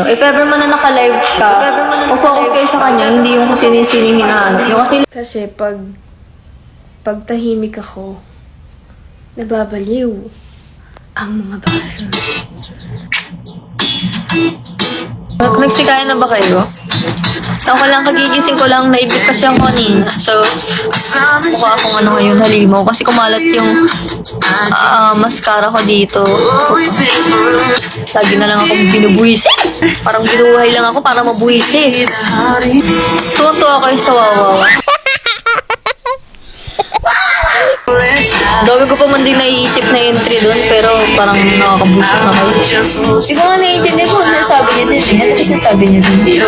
If ever man na naka-live siya, focus kayo sa kanya, hindi yung kung sino-sino yung hinahanap nyo. Kasi pag tahimik ako, nababaliw ang mga bata. Nagsikaya na ba kayo? Ako lang, kagigising ko lang, naibig kasi ako kanina. So, mukha akong ano ngayon, halimaw. Kasi kumalat yung mascara ko dito. Lagi na lang ako binubuwisit. Parang binuhay lang ako para mabuwisit. Tuwa-tuwa kayo sa wawaw. Dami ko pa man din naiisip na entry doon, pero parang nakakabusit na kayo. Hindi ko nga naiintindihan kung ano sinasabi niya din. Ano kasi sinasabi niya din?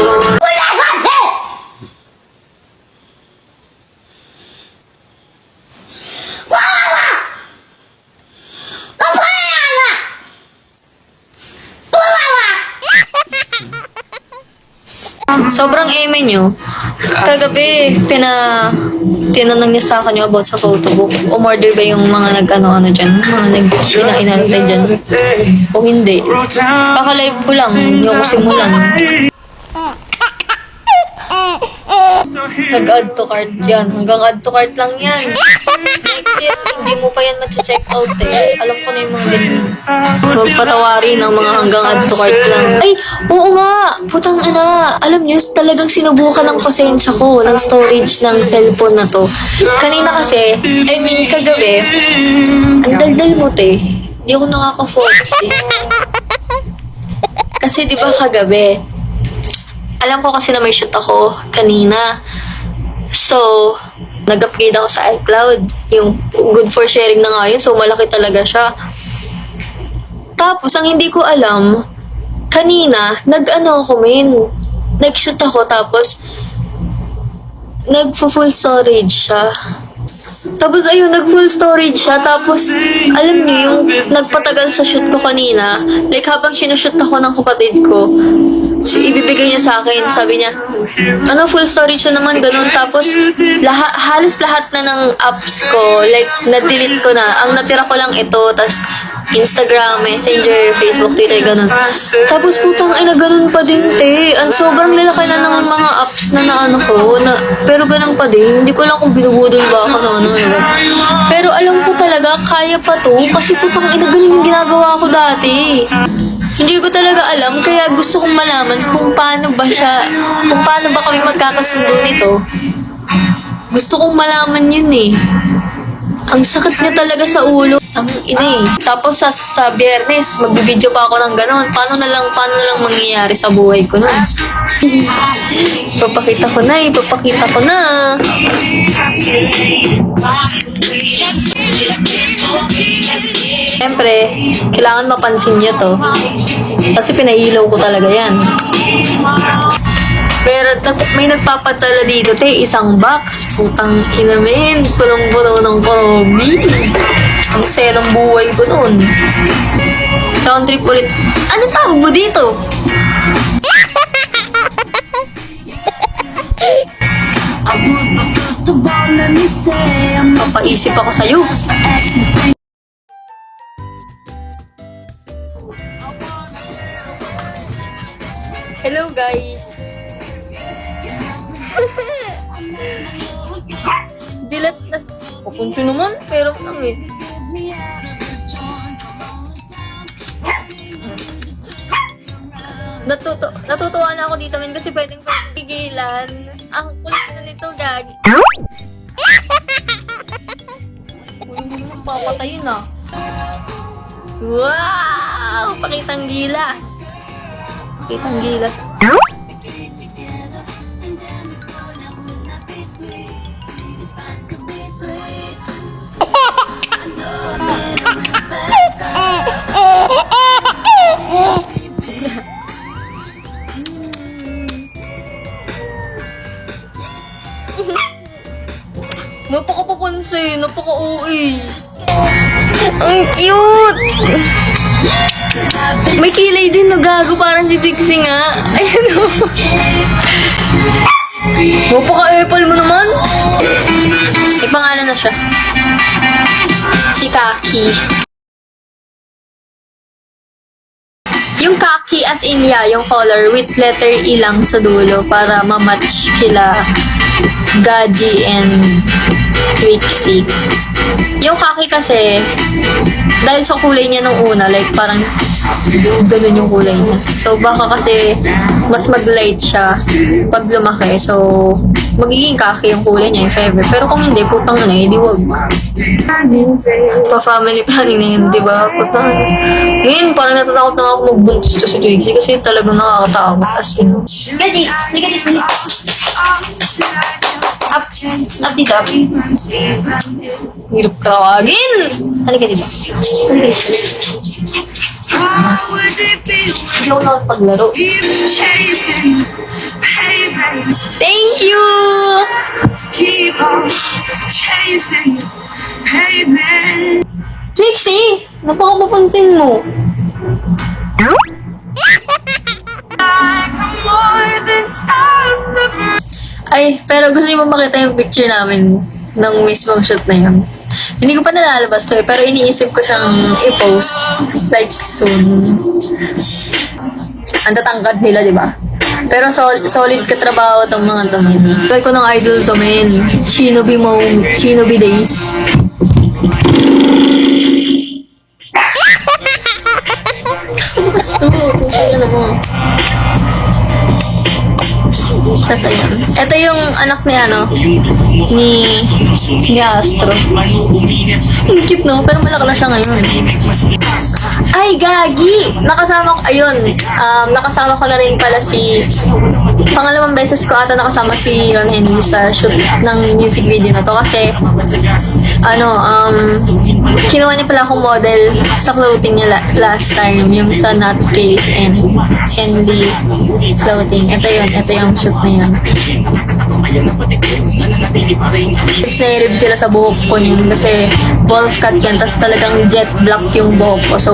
Sobrang eme nyo. Kagabi, tinanong niya sa akin yung about sa photobook. Umorder ba yung mga nag-ano-ano dyan? Mga nag-inainarotay dyan? O hindi? Paka-live ko lang. Yung ko simulan. Nag-add to cart yan. Hanggang add to cart lang yan. Next year, hindi mo pa yan mag-check out eh. Alam ko na yung mga ganyan. Magpatawarin ang mga hanggang add to cart lang. Ay, oo nga! Putang ina. Alam niyo, talagang sinubukan ng pasensya ko ng storage ng cellphone na to. Kanina kasi, kagabi, ang daldal mo te. Hindi ako nakaka-focus eh. Kasi di ba kagabi, alam ko kasi na may shoot ako kanina. So, nag-upgrade ako sa iCloud. Yung good for sharing na nga yun. So, malaki talaga siya. Tapos, ang hindi ko alam, kanina, nag-shoot ako, tapos, nag-full storage siya. Tapos, ayun, nag-full storage siya. Tapos, alam niyo, yung nagpatagal sa shoot ko kanina, like, habang sinushoot ako ng kapatid ko, ibibigay niya sa akin, sabi niya, full storage na naman, ganun. Tapos, halos lahat na ng apps ko, like, na-delete ko na. Ang natira ko lang ito, tas Instagram, Messenger, Facebook, Twitter, ganun. Tapos, putang ina, ganun pa din, te. Ang sobrang lalaki na ng mga apps na pero ganun pa din. Hindi ko lang kung binubudol ba ako ano. Pero alam ko talaga, kaya pa to, kasi putang ina, ganun yung ginagawa ko dati. Hindi ko talaga alam, kaya gusto kong malaman kung paano ba kami magkakasundo nito. Gusto kong malaman yun eh. Ang sakit niya talaga sa ulo. Ang ina eh. Tapos sa Biyernes, magbibideo pa ako ng gano'n. Paano na lang mangyayari sa buhay ko nun? Ipapakita ko na. Siyempre, kailangan mapansin niyo to. Kasi pinailaw ko talaga yan. Pero may nagpapatala dito, te, isang box. Putang ina, men. Kulong-buto ng korobi. Ang saya ng buhay ko noon. Sound trip ulit. Ano tawag mo dito? Papaisip ako sa'yo. Hello guys. Dilat na. Papunso naman, pero lang eh. Natutuwa na ako dito, men, kasi pwedeng pigilan. Ang kulit na nito, gagi. Hindi naman papatayin ah. Wow! Pakitang gilas. Napaka-papansin, napaka-OA. Ang cute! May kilay din, no, gago. Parang si Trixie nga. Ayan o. Napaka-epal mo naman. May pangalan na siya. Si Kaki. Yung khaki as in yung color with letter E lang sa dulo para ma-match kila Gaji and Twixie. Yung khaki kasi, dahil sa kulay niya nung una, like parang ganun yung kulay niya. So baka kasi mas mag-light siya pag lumaki. So magiging khaki yung kulay niya if ever. Pero kung hindi, putang na di wag. Pa-family planning na yun, di ba? Putang. Ngayon, parang natatakot na ako magbuntis to si Twixie kasi talagang nakakatakot. As in. Gaji, halika dito. Up dito, up. Hirap ka tawagin. Halika dito. Halika dito. Hindi ako nakapaglaro. Thank you! Trixie! Napakapapansin mo. Ay, pero gusto niyo ba makita yung picture namin ng mismong shoot na yun? Hindi ko pa nalalabas to pero iniisip ko siyang i-post like soon. Ang tatangkad nila, di ba? Pero solid katrabaho tong mga to. Kaya ko ng idol to, men. Shinobi Days. Gusto mo, kung ano mo. Tapos ayun. Ito yung anak ni Astro. Ang cute no, pero malaki na siya ngayon. Ay, gagi! Nakasama ko, nakasama ko na rin pala pangalawang beses ko ata nakasama si Ron Henry sa shoot ng music video na to kasi, kinuha niya pala akong model sa clothing niya last time, yung sa Nutcase and Henley clothing. Ito yung shoot na yun. Lips na ilib sila sa buhok ko yun kasi wolf cut yan, tas talagang jet black yung buhok ko. So,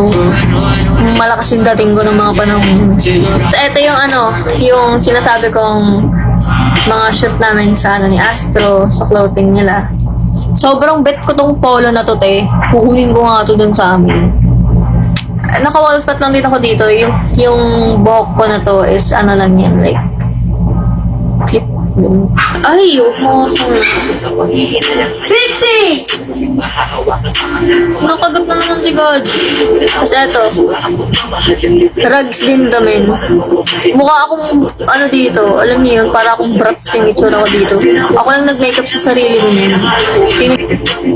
malakas yung dating ko ng mga panahon. Ito yung yung sinasabi kong mga shoot namin sa ni Astro, sa clothing nila. Sobrang bet ko tong polo na to, te. Kukunin ko nga to dun sa amin. Naka-wolf cut lang din ako dito. Yung buhok ko na to is lang yan, like clip. Ay, huwag mo ako. Trixie! Nakagat na naman si God. Tapos eto, rugs din damin. Mukha akong, dito, alam niyo yun, para akong brat yung itsura ko dito. Ako lang nag-makeup sa sarili ko niyan.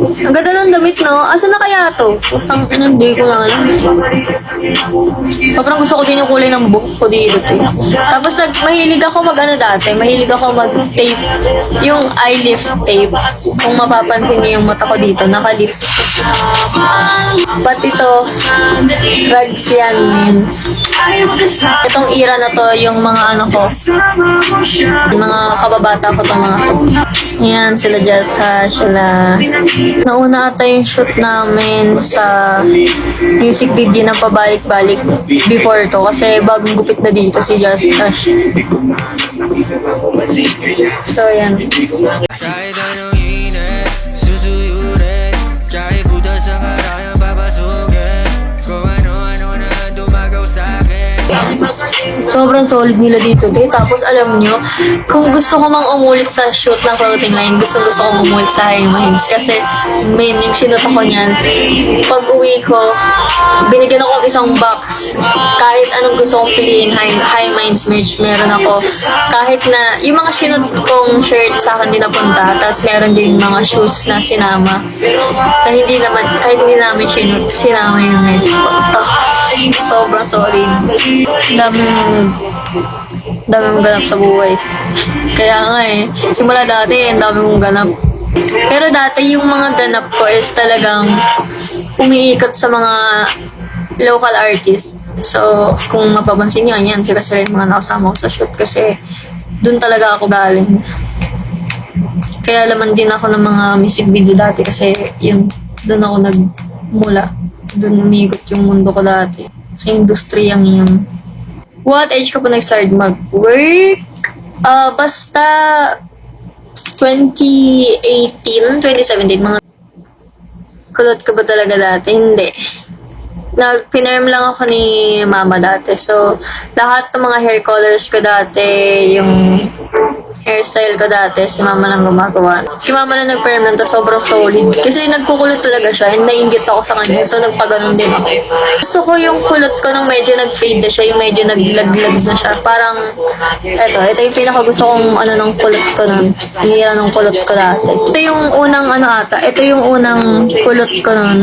Ang ganda ng damit, no? Asa na kaya to? Putang, hindi ko lang alam. Sobrang gusto ko din yung kulay ng buhok ko dito. Tapos mahilig ako dati. Mahilig ako mag-tape. Yung eye lift tape. Kung mapapansin niyo yung mata ko dito, naka-lift. But ito, rugs yan, man. Itong era na to, yung mga mga kababata ko itong mga to. Ayan, sila Just Hash, sila. Nauna ata yung shoot namin sa music video na pabalik-balik before to. Kasi bagong gupit na dito si Just Hash. So, ayan. Kahit anong init, susuyurin. Kahit buta sa karayang papasukin. Kung ano-ano na dumagaw sa'kin. Sobrang solid nila dito, te. Tapos alam nyo, kung gusto ko mang umulit sa shoot ng clothing line, gusto kong umulit sa High Minds. Kasi, yung sinot ako niyan, pag uwi ko, binigyan ako ng isang box. Kahit anong gusto kong piliin, High Minds merch, meron ako. Kahit na, yung mga sinot kong shirt sa akin din napunta, tapos meron din mga shoes na sinama. Na kahit hindi namin sinama yung net. Sobrang solid. Dami mong ganap sa buhay. Kaya nga simula dati, dami mong ganap. Pero dati yung mga ganap ko is talagang umiikot sa mga local artists. So, kung mapapansin nyo, yan, sila yung mga nakasama ko sa shoot kasi dun talaga ako galing. Kaya laman din ako ng mga music video dati kasi dun ako nagmula. Dun umiikot yung mundo ko dati. Sa industriyang yun. What age ka pa nag-start mag-work? Basta 2018, 2017, mga kulot ka ba talaga dati? Hindi. Pinirm lang ako ni mama dati. So, lahat ng mga hair colors ko dati, yung hairstyle ko dati, si mama lang gumagawa. Si mama lang nag-perm nun, tapos sobrang solid. Kasi nagkukulot talaga siya, and naiingit ako sa kanya, so nagpaganon din ako. Gusto ko yung kulot ko nung medyo nag-fade na siya, yung medyo naglaglag na siya. Parang, ito yung pinaka gusto kong ng kulot ko nun. Hihira ng kulot ko dati. Ito yung unang ito yung unang kulot ko nun.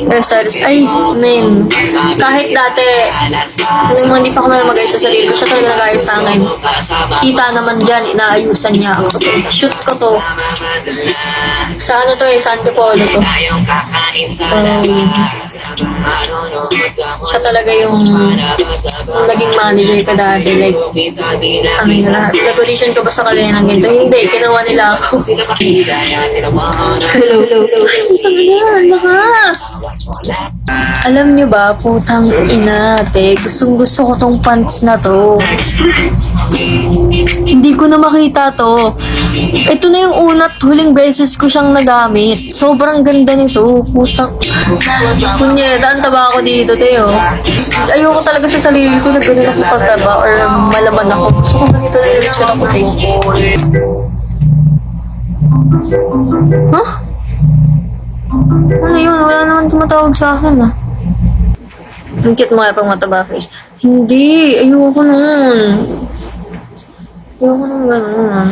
Hairstyles. Ay, men. Kahit dati, nung hindi pa ako magay sa sarili ko, siya talaga nag-ayos sa akin. Kita naman dyan, inaayusan niya ako. Shoot ko to. Sa ano to sa Antipolo to. So, siya talaga yung naging manager ko dati. Like, ano yun lahat. Nag-audition ko ba sa kanila ng ganito? Hindi, kinuha nila ako. Hello. Lakas! Alam nyo ba, putang ina, te, gustong-gusto ko tong pants na to. Hindi ko na makita to. Ito na yung huling beses ko siyang nagamit. Sobrang ganda nito. Putang. Kunyeta, ang taba ako dito, Teo. Ayoko talaga sa sarili ko na ganun ako pataba or malaman ako. Gusto ko ganito na yung lechon ako, Teo. Huh? Ano yun? Wala naman tumatawag sa akin, ah. Ang cute mo kaya pag mataba face. Hindi. Ayoko nun. Ayoko nung ganun.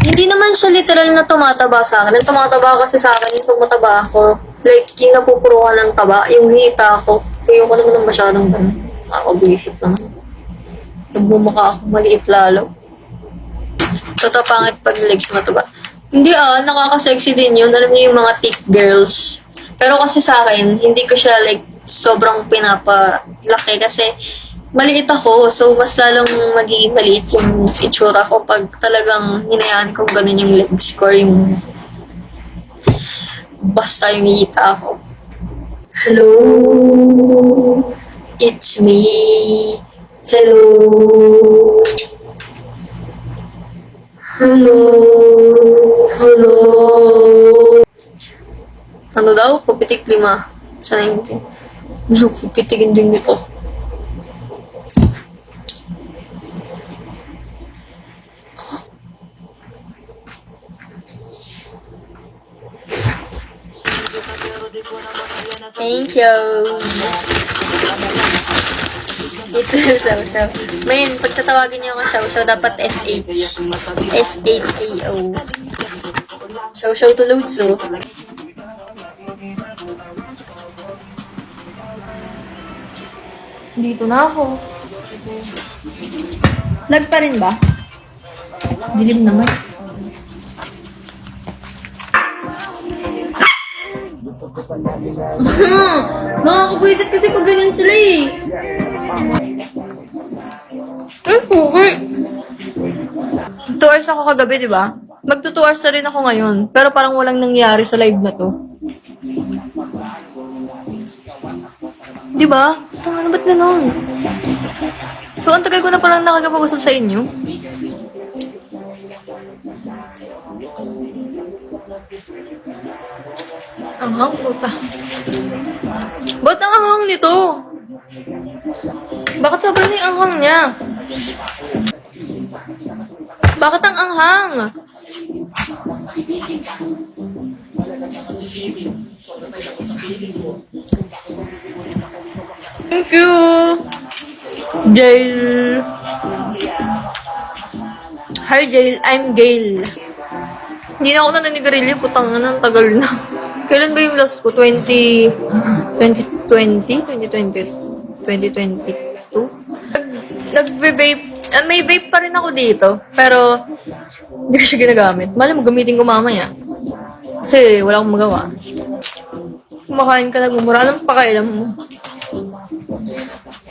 Hindi naman siya literal na tumataba sa akin. Ang tumataba kasi sa akin yung pag mataba ako. Like, yung napupuruhan ng taba, yung hita ako. Ayoko naman ng masyadong ganun. Nakakabwisit naman. Nagmumukha ako maliit lalo. Tatapangit pag legs mataba. Hindi nakaka-sexy din yun. Alam niyo yung mga thick girls. Pero kasi sa akin, hindi ko siya like sobrang pinapalaki kasi maliit ako. So, mas lalong magiging maliit yung itsura ko pag talagang hinayaan ko ganun yung legs ko, yung basta yung hita ako. Hello? It's me. Hello? Hello? Hello? Ano daw? Pupitik 5 sa 19. Pupitikin din ito. Thank you. Ito yung Xiao-Xiao. Men, pag tatawagin niyo ako Xiao-Xiao, dapat SH. S-H-A-O. Xiao-Xiao to loads, oh. Dito na ako. Lag pa rin ba? Dilim naman. Nakakabwisit kasi pag ganyan sila eh. Okay. 2 hours ako kagabi, di ba? Magto 2 hours na rin ako ngayon. Pero parang walang nangyari sa live na to. Di ba? Tama na, ba't ganun? So, ang tagal ko na palang nakakapag-usap sa inyo. Ang hang, puta. Ba't ang anghang nito? Bakit sobrang na yung anghang niya? Bakit ang anghang? Thank you, Jail. Hi, Jail. I'm Gail. Hindi na ako naninigarilyo. Putang na, tagal na. Kailan ba yung last ko? 2020? 2022? Nagbe-vape. May vape pa rin ako dito. Pero, hindi ko siya ginagamit. Malam mo, gamitin ko mamaya. Kasi, wala akong magawa. Kumakain ka nagmumura. Anong pakailan mo?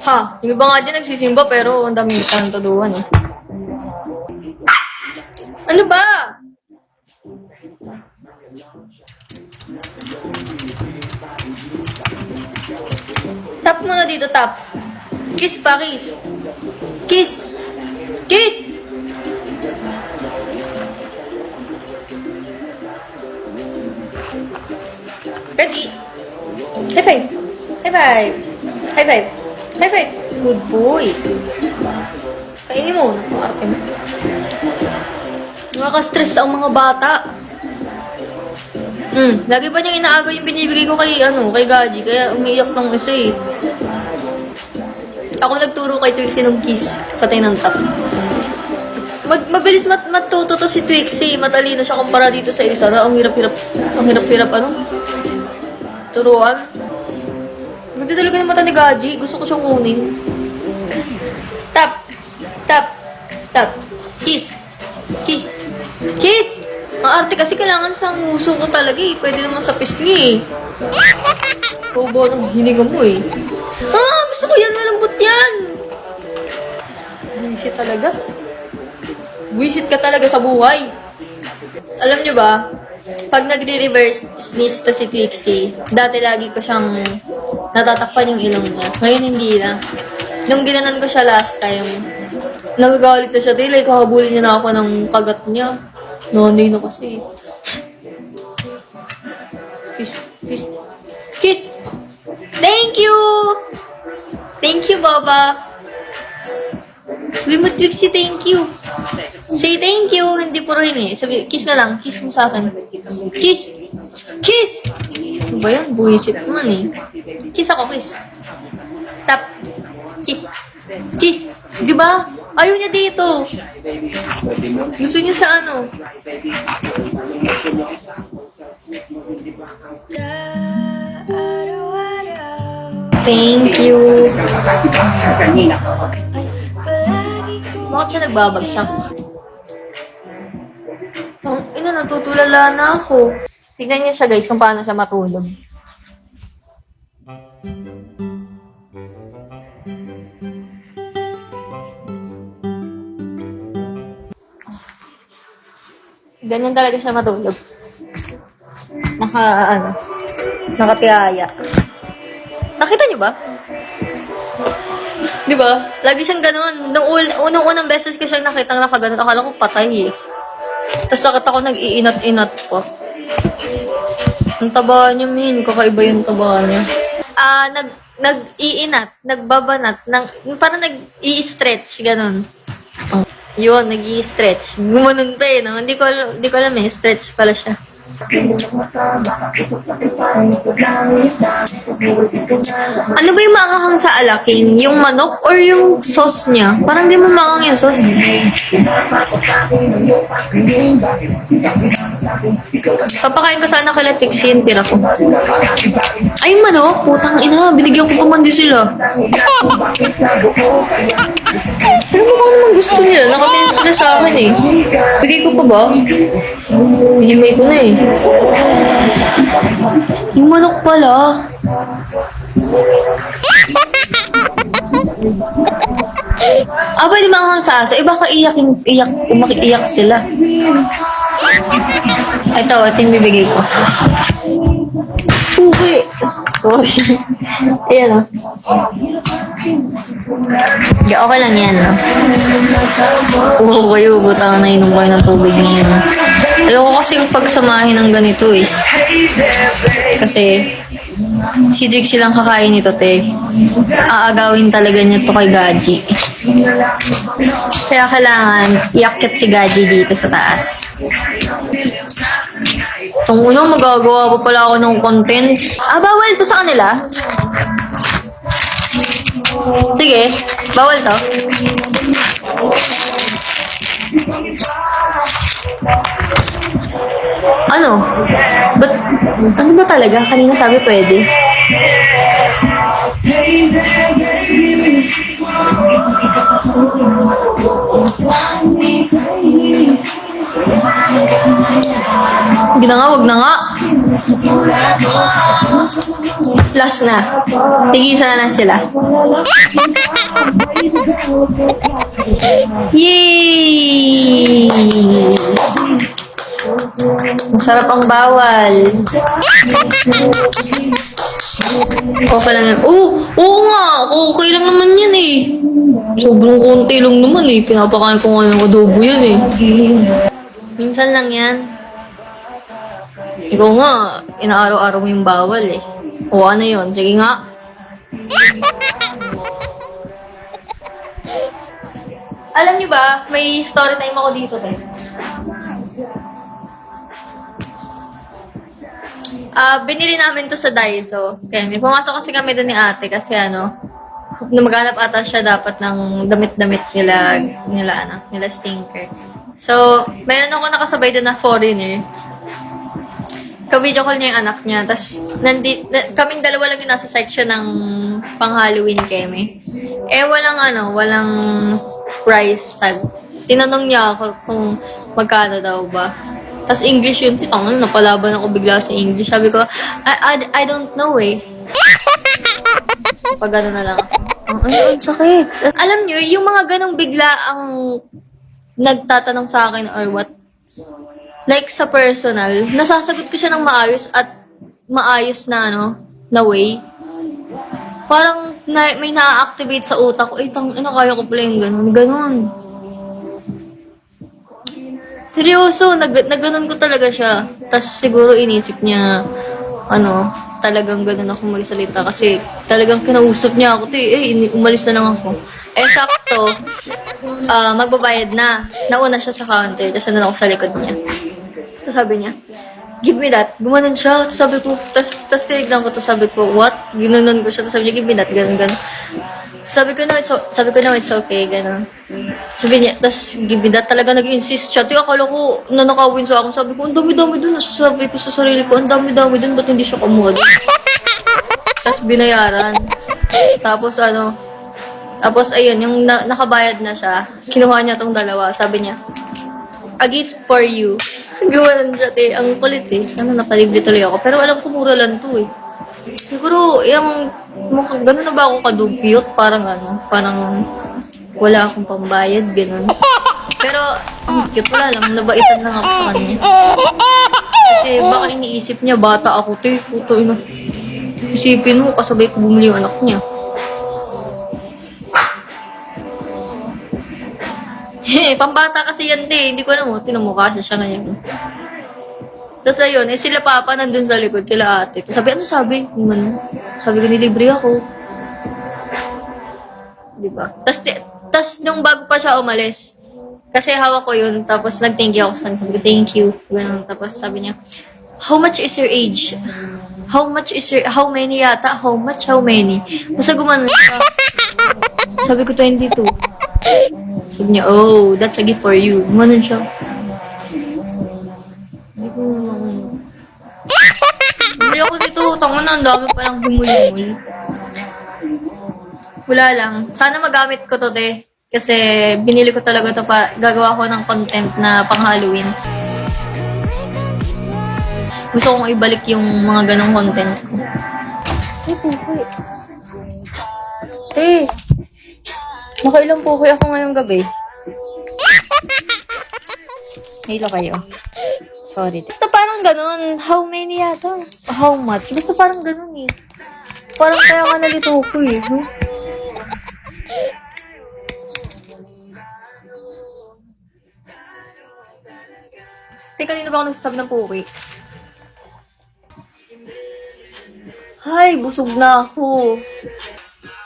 Ha? Yung iba nga dyan nagsisimba pero ang dami kantaduhan eh. Ano ba? Tap mo na dito, tap. Kiss pa, kiss. Kiss. Kiss! Ready? High five. High five! High five! High five! Good boy! Kainin mo, napakarte mo. Nakaka-stress ang mga bata. Lagi pa niyang inaagaw yung binibigay ko kay Gaji, kaya umiiyak ng isa eh. Ako nagturo kay Twixie ng kiss, patay ng tap. Mabilis matuto to si Twixie, matalino siya kumpara dito sa isa na ang hirap-hirap turuan. Hindi talaga ng mata ni Gaji, gusto ko siyang kunin. Tap! Tap! Tap! Kiss! Kiss! Kiss! Ang arte kasi kailangan sa nguso ko talaga eh. Pwede naman sa pisngi eh. Bobo ng hininga mo eh. Gusto ko yan. Malambot yan. Buwisit talaga. Buwisit ka talaga sa buhay. Alam nyo ba, pag nagre-reverse sneeze to si Twixie, dati lagi ko siyang natatakpan yung ilong niya. Ngayon hindi na. Nung ginanan ko siya last time, nagagalit na siya. Like, kahabulin niya na ako ng kagat niya. Nanay na kasi. Kiss. Kiss. Kiss! Thank you! Thank you, Baba. Sabi mo, Twixie, thank you. Say thank you. Hindi puro hingi. Sabi, kiss na lang. Kiss mo sa akin. Kiss! Kiss! Ano ba yan? Buwisit naman eh. Kiss ako, kiss. Tap. Kiss. Kiss. Di ba? Ayaw niya dito. Gusto niya sa ano? Thank you. Ay, bakit siya nagbabagsak? Natutulala na ako. Tignan niyo siya guys kung paano siya matulog. Ganyan talaga siya matulog. Nakatiyaya. Nakita niyo ba? Di ba? Lagi siyang ganun. Nung unang beses ko siyang nakitang nakaganon, akala ko patay eh. Tapos nakita ko nag-iinat-inat pa. Ang taba niya, min. Kakaiba yung taba niya. Nag-iinat, nagbabanat, parang nag-i-stretch, ganun. Yun, nag-i-stretch. Gumanon pa eh, no? Hindi ko alam eh, stretch pala siya. Ano ba yung maanghang sa alaking? Yung manok or yung sauce niya? Parang di mo maanghang yung sauce. Papakain ko sana kala Twixie yung tira ko. Ay, yung manok? Putang ina, binigyan ko pa man din sila. Pero mukha naman gusto nila. Nakatingin sila sa akin eh. Bigay ko pa ba? Hinimay ko na eh. Yung manok pala. Pwede maanghang sa aso. Baka umakiiyak sila. Ito yung bibigay ko. Uwi. Sorry. Ayan o. Okay lang yan, no? Kayo, butang na inom kayo ng tubig ngayon. Ayoko kasing pagsamahin ng ganito eh. Kasi, si Twixie lang kakain nito, te. Aagawin talaga niya to kay Gaji. Kaya kailangan iakit si Gaji dito sa taas. Itong magagawa pa pala ako ng content. Bawal to sa kanila? Sige, bawal to. Ano? Ano ba talaga? Kanina sabi pwede. Hindi na nga, wag na nga. Last na. Tigisan na lang sila. Yay! Masarap ang bawal. Okay lang yan. Oo nga. Okay lang naman yan eh. Sobrang konti lang naman eh. Pinapakain ko nga ng adobo yan eh. Minsan lang yan. Ikaw nga, inaaraw-araw mo yung bawal eh. O ano yun? Sige nga. Alam niyo ba, may story time ako dito, eh. Binili namin to sa Daiso. Kaya may pumasok kasi kami doon ni ate kasi maghanap ata siya dapat ng damit-damit nila stinker. So, mayroon ako nakasabay doon na foreigner. Ka-video call niya yung anak niya. Tapos, kaming dalawa lang yung nasa section ng pang-Halloween keme. Walang price tag. Tinanong niya ako kung magkano daw ba. Tapos English yun, napalaban ako bigla sa English. Sabi ko, I don't know eh. Pag gano'n na lang ako. Ang sakit. Alam niyo, yung mga ganong bigla ang nagtatanong sa akin or what, like sa personal, nasasagot ko siya ng maayos at maayos na na way. Parang may na-activate sa utak ko, kaya ko pala yung ganun. Seryoso, nagganon ko talaga siya. Tapos siguro inisip niya, talagang ganun ako magsalita kasi talagang kinausap niya ako, umalis na lang ako. Sakto, magbabayad na. Nauna siya sa counter, tapos nandun ako sa likod niya. Tapos sabi niya, give me that. Gumanon siya. Tapos sabi ko, tapos tinignan ko, tapos sabi ko, what? Ginanon ko siya, tapos sabi niya, give me that, ganun. Sabi ko, no, it's okay, gano'n. Sabi niya, tas give me that, talaga nag-insist siya. Akala ko, nanakawin sa akin. Sabi ko, ang dami-dami dun. Sabi ko sa sarili ko, ang dami-dami dun, ba't hindi siya kumuha dun? Tas binayaran. Tapos ayun, yung nakabayad na siya, kinuha niya tong dalawa. Sabi niya, a gift for you. Gawanan siya, ang kulit napalibre tuloy ako. Pero alam ko, mura lang to Siguro, gano'n na ba ako kadugyot? Parang wala akong pambayad, gano'n. Pero, cute, wala lang, nabaitan lang ako sa kanya. Kasi baka iniisip niya, bata ako, puto, isipin mo, kasabay ko bumili yung anak niya. Pambata kasi yan, hindi ko alam tinamukha siya ngayon. Tapos ayun, sila papa nandun sa likod, sila ate. Tapos sabi? Sabi ko, nilibre ako. Diba? Tapos nung bago pa siya umalis, kasi hawak ko yun, tapos nag-thank you ako sa kanya. Sabi ko, thank you. Ganun. Tapos sabi niya, how much is your age? How many yata? How many? Basta gumanon siya. Sabi ko, 22. Sabi niya, oh, that's a gift for you. Gumanon siya. Bumili ako dito, ang dami palang himul-himul. Wala lang. Sana magamit ko to, kasi binili ko talaga to gagawa ko ng content na pang Halloween. Gusto kong ibalik yung mga ganong content ko. Nakailang pukoy ako ngayong gabi. Hilo kayo. Sorry. Basta parang ganun. How many yata? How much? Basta parang ganun Parang kaya ka nalito ko Kanina ba ako nagsasabi ng puki? Ay, busog na ako.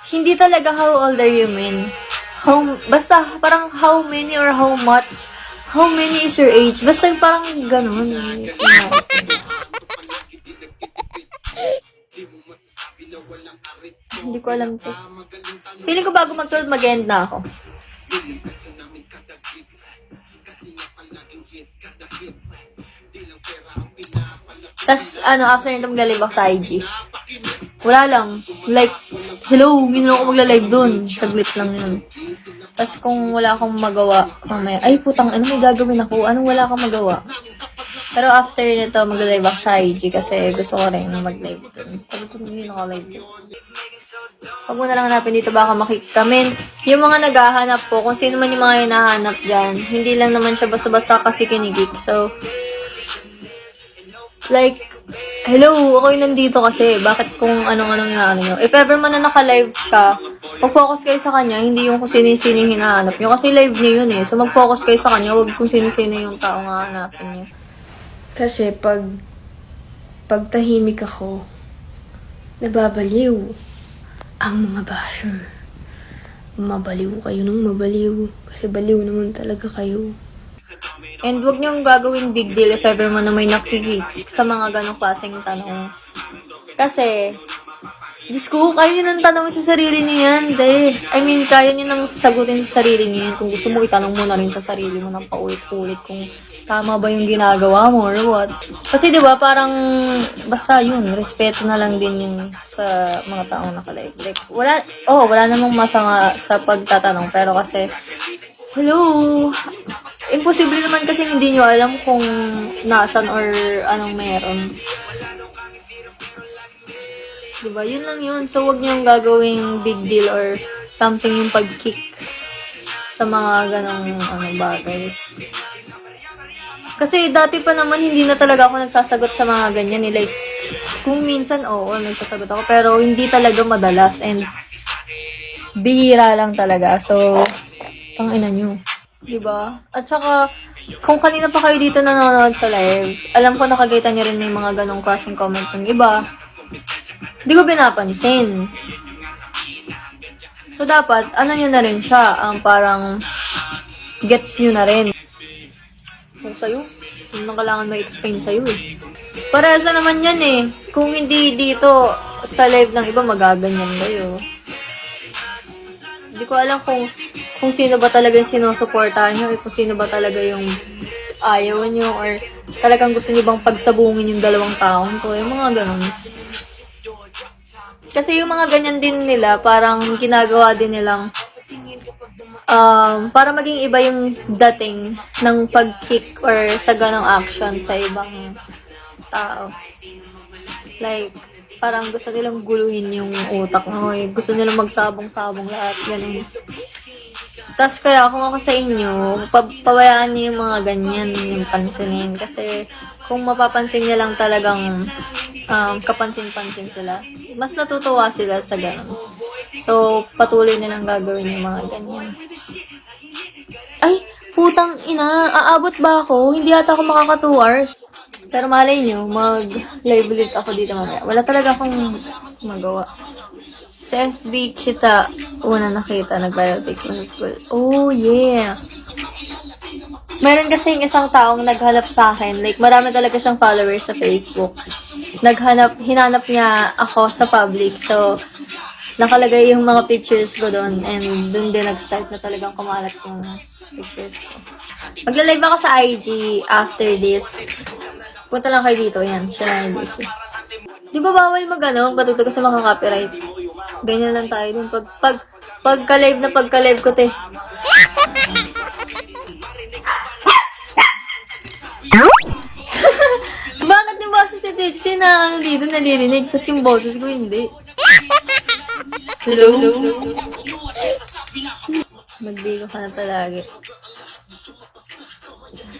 Hindi talaga how old are you, man? Basta parang how many or how much? How many is your age? Basta parang ganun. Hindi ko alam to. Feeling ko bago mag-12, mag-end na ako. Tas, after nito magla-live ako sa IG. Wala lang. Like, hello, hindi na ako magla-live dun. Saglit lang yun. Tas kung wala akong magawa, mamaya, ay putang, may gagawin ako? Anong wala akong magawa? Pero after nito, magla-live ako sa IG kasi gusto ko rin mag-live dun. Sabi ko, hindi na ako live dun. Huwag mo na lang hanapin dito, baka makikamin. Yung mga naghahanap po, kung sino man yung mga hinahanap dyan, hindi lang naman siya basta-basta kasi kinigik. So, like, hello, ako yung nandito kasi, bakit kung anong-anong hinahanap nyo? If ever man na naka-live siya, mag-focus kayo sa kanya, hindi yung kung sino-sino yung hinahanap nyo. Kasi live niyo yun So, mag-focus kayo sa kanya, huwag kung sino-sino yung tao nga hanapin nyo. Kasi pag tahimik ako, nababaliw ang mga basher. Mabaliw kayo nung mabaliw. Kasi baliw naman talaga kayo. And wag niyong gagawin big deal if ever mo na may nakikik sa mga ganong klaseng tanong. Kasi, Diyos ko, kaya niyo nang tanongin sa sarili niyo yan, de. I mean, kaya niyo nang sagutin sa sarili niyo yan. Kung gusto mo, itanong mo na rin sa sarili mo ng paulit-ulit kung tama ba yung ginagawa mo or what. Kasi di ba parang, basta yun, respeto na lang din yun sa mga taong nakalive. Like, wala namang masama sa pagtatanong, pero kasi, hello, imposible naman kasi hindi nyo alam kung nasan or anong meron. Diba? Yun lang yun. So, wag niyong gagawing big deal or something yung pag-kick sa mga ganong bagay. Kasi dati pa naman, hindi na talaga ako nagsasagot sa mga ganyan. Like, kung minsan, oo, nagsasagot ako. Pero hindi talaga madalas. And, bihira lang talaga. So, tangina nyo. Diba? At saka, kung kanina pa kayo dito nanonood sa live, alam ko nakagita nyo rin may mga ganong klaseng comment ng iba. Hindi ko pinapansin. So, dapat, ano nyo na rin siya, parang, gets nyo na rin. Kung sa'yo, hindi na kailangan may explain sa'yo eh. Parehas na naman yan eh. Kung hindi dito, sa live ng iba, magaganyan kayo. Hindi ko alam kung sino ba talaga yung sinusuportahan nyo, kung sino ba talaga yung ayaw nyo, or talagang gusto nyo bang pagsabungin yung dalawang taong ko, yung mga ganun. Kasi yung mga ganyan din nila, parang ginagawa din nilang para maging iba yung dating ng pag-kick or sa ganong action sa ibang tao. Like, parang gusto nilang guluhin yung utak mo. Gusto nilang magsabong-sabong lahat. Ganun. Tapos kaya kung ako sa inyo, pabayaan niyo yung mga ganyan, yung pansinin. Kasi kung mapapansin niya lang talagang kapansin-pansin sila, mas natutuwa sila sa ganun. So, patuloy nilang gagawin yung mga ganyan. Ay, putang ina, aabot ba ako? Hindi yata ako makaka 2 hours. Pero malay nyo, mag-live ulit ako dito mamaya. Wala talaga akong magawa. Sa FB kita, una nakita, nag-viral pics mo sa school. Oh, yeah. Meron kasing isang taong naghanap sa akin. Like, marami talaga siyang followers sa Facebook. Hinanap niya ako sa public. So, nakalagay yung mga pictures ko doon. And doon din nag-start na talagang kumalat yung pictures ko. Magla-live ako sa IG after this. Punta lang kayo dito. Yan, siya na yung busy. Di ba bawal patutog kasi makaka-copyright? Ganyan lang tayo dun. Pagka-live ko, te. Bakit yung boses si Trixie na dito nalirinig, tapos yung boses ko hindi? Hello? Magbigo ka na palagi.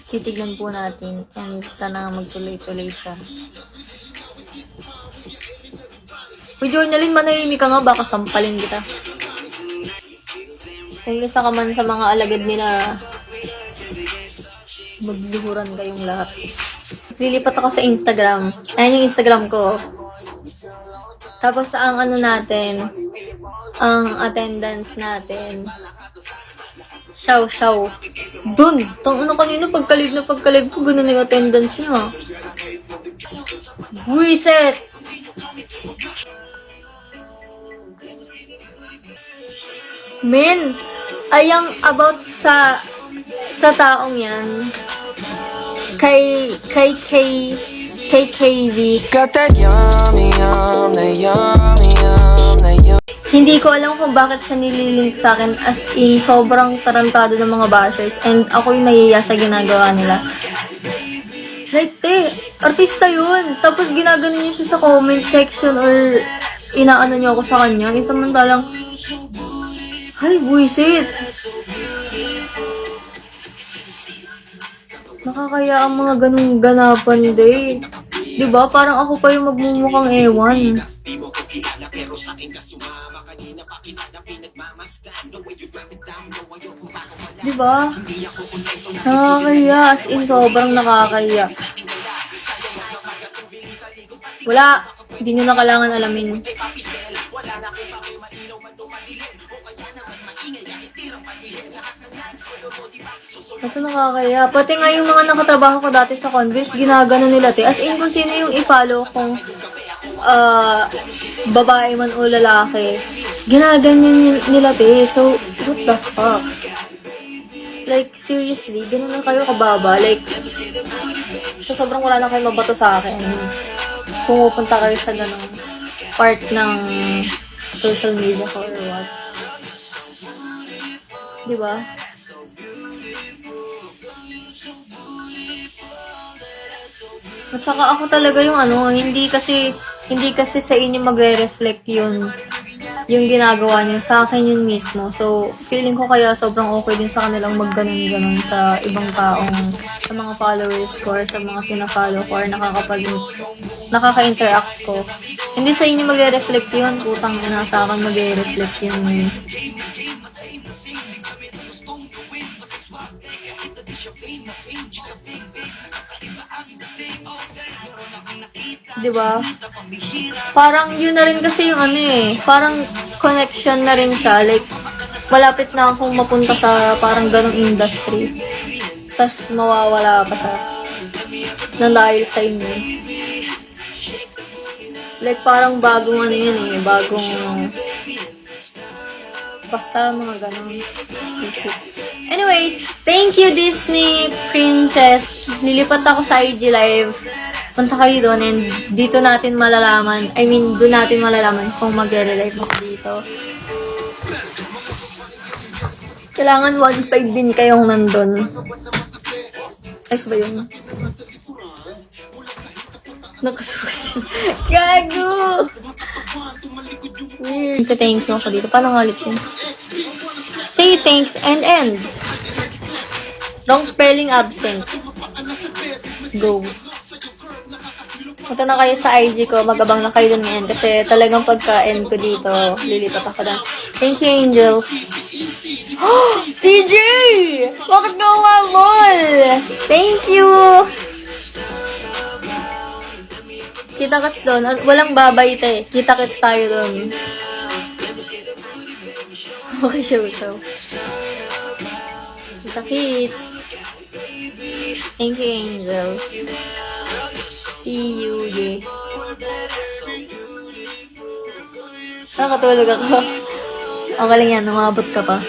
Titignan po natin and sana magtuloy-tuloy siya. Uy, Journaling, manahimik ka nga, baka sampalin kita. Kung isa ka man sa mga alagad nila, magluhuran kayong lahat. Lilipat ako sa Instagram. Ayan yung Instagram ko. Tapos ang natin, ang attendance natin, Shaw. Dun! Kanino pagka-live ko, ganun yung attendance niya. Buiset! Men, ayang about sa taong yan, kay KV. Got that yummy, yummy. Hindi ko alam kung bakit siya nililink sa akin, as in, sobrang tarantado ng mga bashers, and ako yung nahiya sa ginagawa nila. Like, artista yun. Tapos ginaganon niyo siya sa comment section or inaano niyo ako sa kanya. Samantalang, ay, buisit. Nakakaya ang mga ganung ganapan, de. Diba? Parang ako pa yung magmumukhang ewan. Diba? Nakakaya. As in, sobrang nakakaya. Wala. Hindi nyo na kailangan alamin. Kasi nakakaya. Pati nga yung mga nakatrabaho ko dati sa Converse, ginagano nila, te. As in, kung sino yung i-follow kung babae man o lalaki, ginaganyan nila, te. So, what the fuck? Like, seriously, ganun lang kayo kababa. Like, sa sobrang wala na kayo mabato sa akin, pumupunta kayo sa ganung part ng social media ko or what. Diba? At saka ako talaga yung hindi kasi sa inyo magre-reflect yung ginagawa niyo, sa akin yun mismo. So, feeling ko kaya sobrang okay din sa kanilang magganon-ganon sa ibang taong, sa mga followers ko or sa mga pina-follow ko or nakaka-interact ko. Hindi sa inyo magre-reflect yun, putang ina, sa akin magre-reflect yun. Diba? Parang yun na rin kasi yung parang connection na rin siya. Like, malapit na akong mapunta sa parang ganong industry. Tas mawawala pa siya. Nang dahil sa inyo. Like, parang bagong bagong basta mga ganon. Anyways, thank you Disney Princess. Lilipat ako sa IG Live. Punta kayo doon and dito natin malalaman, doon natin malalaman kung magre-live ako dito. Kailangan 1.5 din kayong nandun. Ay, ba yun? Nakasusi. Gago! Weird. Thank you ako dito. Paano ngalit yun? Say thanks and end. Wrong spelling absent. Go. Punta na kayo sa IG ko, mag-abang na kayo dun ngayon kasi talagang pagka-end ko dito, lilipat ako doon. Thank you, Angel. CJ! Bakit ka umabol? Thank you! Kita-kits doon. Walang babay, te. Kita-kits tayo doon. Okay, show. Kita-kits. Thank you, Angel. See you, yeah. Nakatulog ako. Okay lang yan, umabot ka pa.